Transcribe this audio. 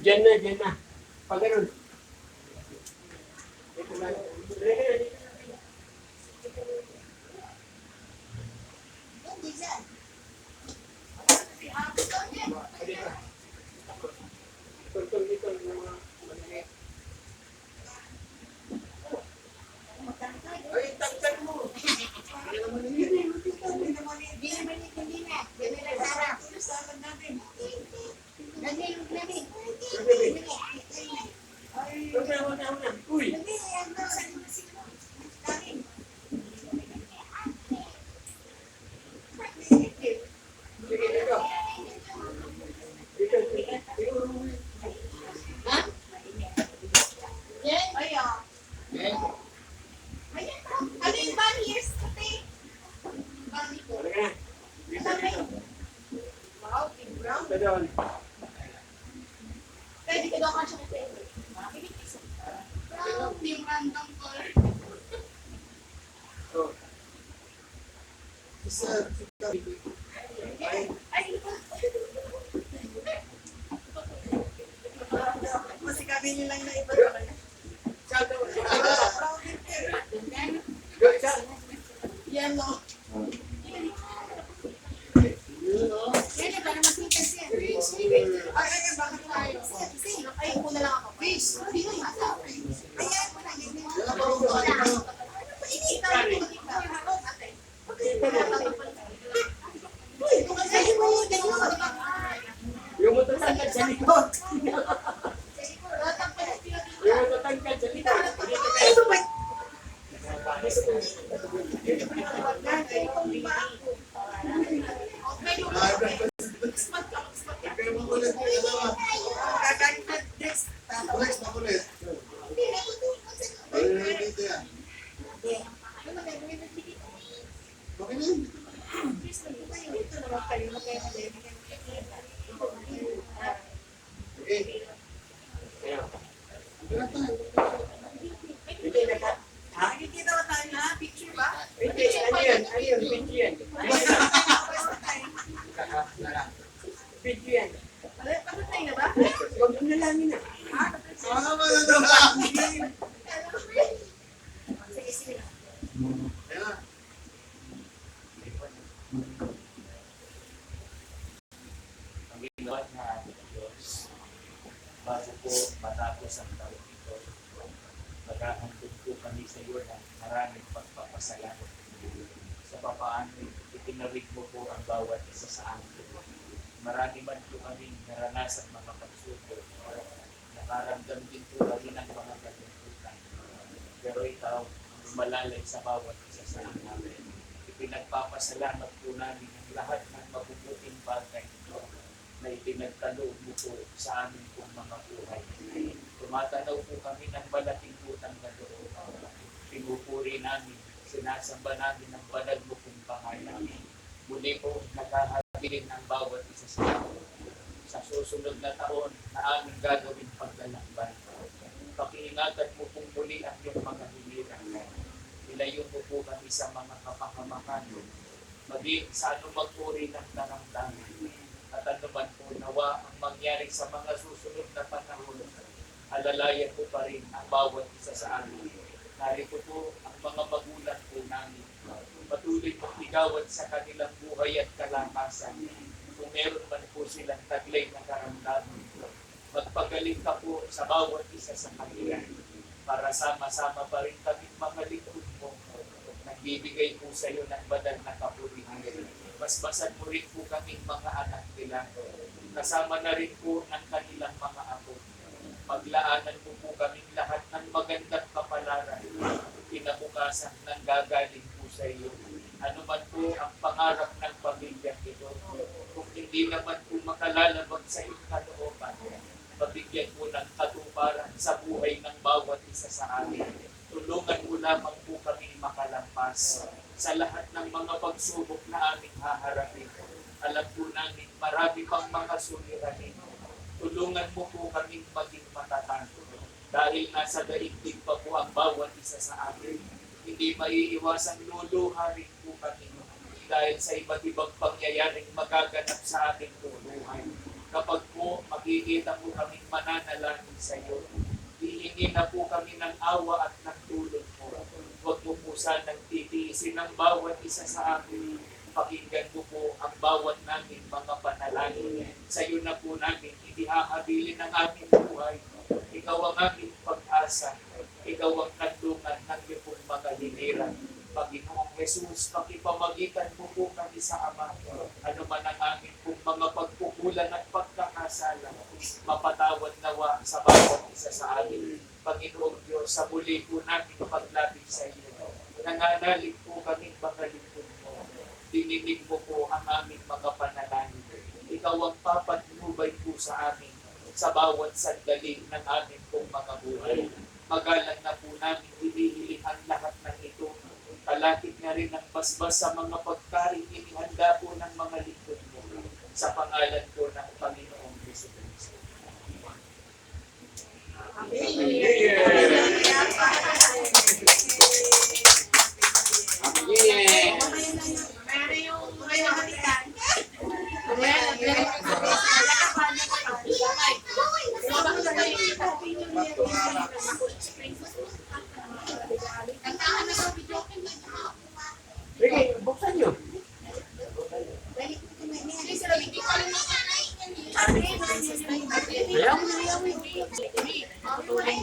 Diyan na, diyan na. Pag ganun. Ito lang. Uy! Pwede ka daw ka siya kasi. Yung random color. Kasi kami nilang na iba naman. Yellow. Yan, para masitas yan. Ay, bakit tayo? Ay, una lang ako. Fish. Sino yung asawa? Ayan mo na, ganyan. Yung matatangkad sa likod. Yung matatangkad sa likod. Hindi naka... Ha? Nakikita ba tayo na? Picture ba? Hindi, ano yan? Ano yan? Video yan. Video yan. Patay na ba? Huwag mo na lang yun ah. Sige, sige. Ang ginawa na ating Diyos bago po matapos ang taon ito, maghahandog po kami sa iyo ng maraming pagpapasalamat sa papaano itinawid mo po ang bawat isa sa amin. Marami man po kaming naranasan mga pagsubok, nakaramdam din po kami ng mga kalungkutan. Pero ikaw, malalay sa bawat isa sa amin. Ipinagpapasalamat po namin ang lahat ng mabubuting bagay na ipinagkaloob mo po sa amin pong mga buhay. Tumatanaw po kami ng malaking utang na loob. Pinupuri namin, sinasamba namin ang banal mo pong pangalan. Muli po, nakahabilin ang bawat isa sa amin. Sa susunod na taon na aming gagawin paglalakbay. Pakiingatan mo pong muli ang iyong mga hiliran. Ilayo mo po kami sa mga kapahamakan. Maging sa anumang uri ng naramdaman. At anuman po nawa ang mangyari sa mga susunod na panahon, alalayan po pa rin ang bawat isa sa amin. Narito po ang mga magulang po namin. Patuloy pong igawad sa kanilang buhay at kalakasan. Kung meron man po silang taglay na karamdaman, magpagaling ka po sa bawat isa sa kanila para sama-sama pa rin kami mga lingkod mo. Nagbibigay po sa iyo ng banal na kapurihan. Basbasan mo rin po kaming mga anak nila. Kasama na rin po ang kanilang mga apo. Paglaanan mo po kaming lahat ng magandang kapalaran. Kinabukasan ng gagaling po sa iyo. Ano man po ang pangarap ng pamilya ito. Kung hindi naman po makalalabag sa iyong kalooban, mabigyan mo ng katuparan sa buhay ng bawat isa sa amin. Tulungan mo lamang po kami makalampas sa lahat ng mga pagsubok na aming haharapin. Alam po namin marami pang mga suliranin. Tulungan mo po kaming maging matatag. Dahil nasa daigdig pa po ang bawat isa sa amin. Hindi maiiwasang luluha rin po kami dahil sa iba't ibang pangyayaring magaganap sa ating buhay. kapag po makikita po kaming mananalangin sa iyo, hihingi na po kami ng awa at ng tulong mo. Huwag mo po sanang titiisin ang bawat isa sa amin. Pakinggan mo po ang bawat namin mga panalangin. Sa iyo na po namin inihaabilin ang aming buhay. Ikaw ang aming pag-asa. Ikaw ang kandungan ng iyong pong mga hiniran. Panginoong Jesus, pakipamagitan mo po kami sa Ama. Ano man ang aming pong mga pagkukulan at pagkakasala, mapatawad nawa sa bawat isa sa amin. Panginoong Diyos, sa muli po namin paglapit sa iyo. Nananalig po kami mga lingkod mo. Dininig mo po ang aming mga panalangin. Ikaw ang papatnubay po sa amin sa bawat sandali ng aming pong mga buhay. Magalang na po namin hinihiling ang lahat ng ito. Kalakit na rin ang basbas sa mga pagkain inihanda po ng mga lingkod mo. Sa pangalan po ng Panginoong Jesucristo. Meron yung mga halikan. Kantahan na sa video. Sige, buksan nyo. Hindi sila hindi ko alam na. Ayaw mo na, ayaw mo. Tulay